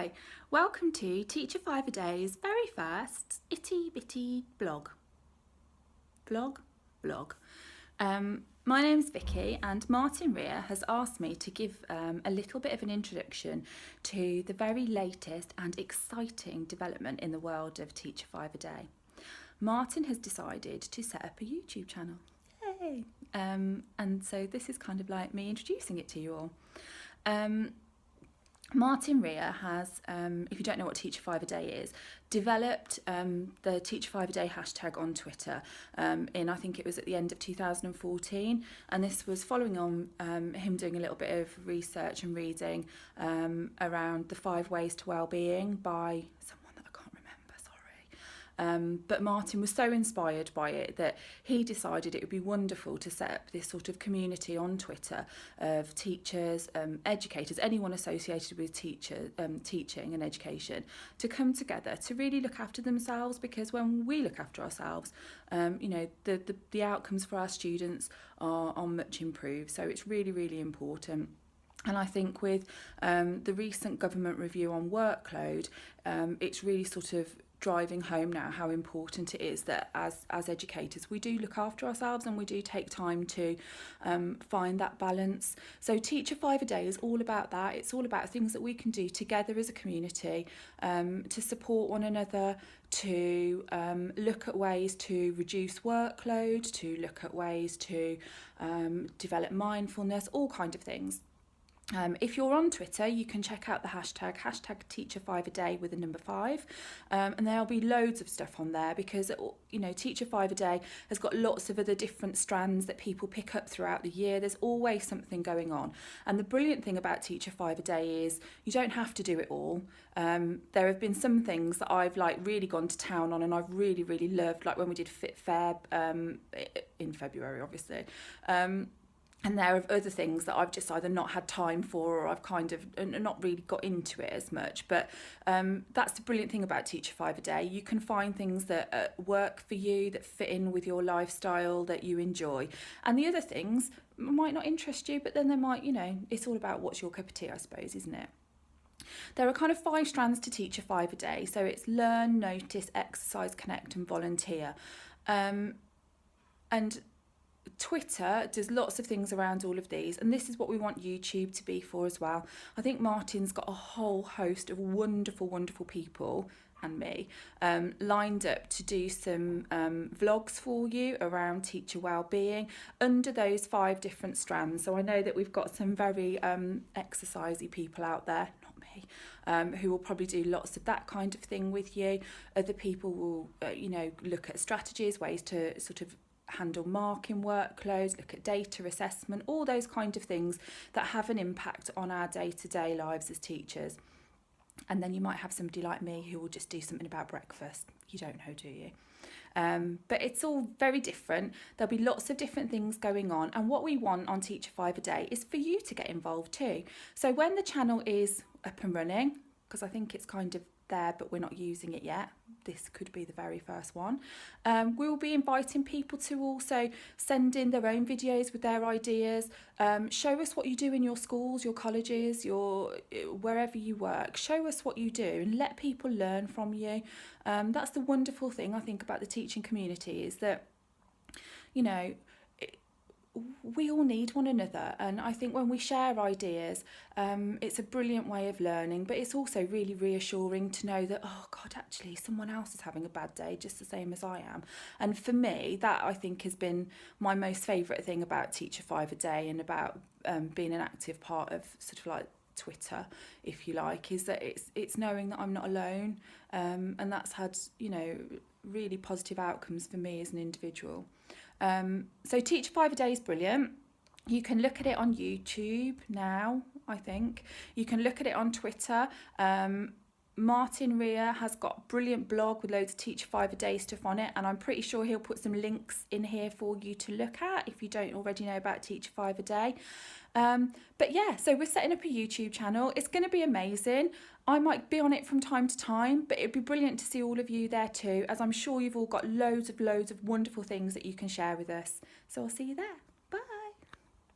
Hi, welcome to Teacher 5 a Day's very first itty bitty blog. My name's Vicki, and Martin Rea has asked me to give a little bit of an introduction to the very latest and exciting development in the world of Teacher 5 a Day. Martin has decided to set up a YouTube channel. Yay! And so this is kind of like me introducing it to you all. Martin Rea has, if you don't know what Teacher 5 a Day is, developed the Teacher 5 a Day hashtag on Twitter I think it was at the end of 2014, and this was following on him doing a little bit of research and reading around the 5 ways to well-being by someone that I can't remember, sorry. But Martin was so inspired by it that he decided it would be wonderful to set up this sort of community on Twitter of teachers, educators, anyone associated with teaching and education, to come together to really look after themselves, because when we look after ourselves, the outcomes for our students are much improved. So it's really, really important. And I think with the recent government review on workload, it's really sort of driving home now how important it is that as educators we do look after ourselves and we do take time to find that balance. So Teacher 5 a Day is all about that. It's all about things that we can do together as a community to support one another, to look at ways to reduce workload, to look at ways to develop mindfulness, all kind of things. If you're on Twitter, you can check out the hashtag Teacher 5 a Day with the number 5, and there'll be loads of stuff on there, because Teacher 5 a Day has got lots of other different strands that people pick up throughout the year. There's always something going on, and the brilliant thing about Teacher 5 a Day is you don't have to do it all. There have been some things that I've really gone to town on, and I've really loved, like when we did Fit Fair in February, obviously. And there are other things that I've just either not had time for, or I've kind of not really got into it as much. But that's the brilliant thing about Teacher 5 a Day. You can find things that work for you, that fit in with your lifestyle, that you enjoy. And the other things might not interest you, but then they might, it's all about what's your cup of tea, I suppose, isn't it? There are kind of 5 strands to Teacher 5 a Day. So it's learn, notice, exercise, connect and volunteer. And Twitter does lots of things around all of these, and this is what we want YouTube to be for as well. I think Martin's got a whole host of wonderful people, and me, lined up to do some vlogs for you around teacher wellbeing under those 5 different strands. So I know that we've got some very exercisey people out there, not me, who will probably do lots of that kind of thing with you. Other people will, look at strategies, ways to sort of handle marking workloads, look at data assessment, all those kind of things that have an impact on our day-to-day lives as teachers. And then you might have somebody like me who will just do something about breakfast. You don't know, do you? But it's all very different. There'll be lots of different things going on, and what we want on Teacher 5 a Day is for you to get involved too. So when the channel is up and running, because I think it's kind of there but we're not using it yet, this could be the very first one, we will be inviting people to also send in their own videos with their ideas. Show us what you do in your schools, your colleges, wherever you work. Show us what you do and let people learn from you. That's the wonderful thing I think about the teaching community, is that we all need one another, and I think when we share ideas, it's a brilliant way of learning, but it's also really reassuring to know that, oh God, actually someone else is having a bad day just the same as I am. And for me, that I think has been my most favourite thing about Teacher 5 a Day, and about being an active part of sort of like Twitter, if you like, is that it's knowing that I'm not alone, and that's had really positive outcomes for me as an individual. So Teacher 5 a Day is brilliant. You can look at it on YouTube now, I think. You can look at it on Twitter. Martin Rea has got a brilliant blog with loads of Teacher 5 a Day stuff on it, and I'm pretty sure he'll put some links in here for you to look at if you don't already know about Teacher 5 a Day. But yeah, so we're setting up a YouTube channel. It's going to be amazing. I might be on it from time to time, but it'd be brilliant to see all of you there too, as I'm sure you've all got loads of wonderful things that you can share with us. So I'll see you there.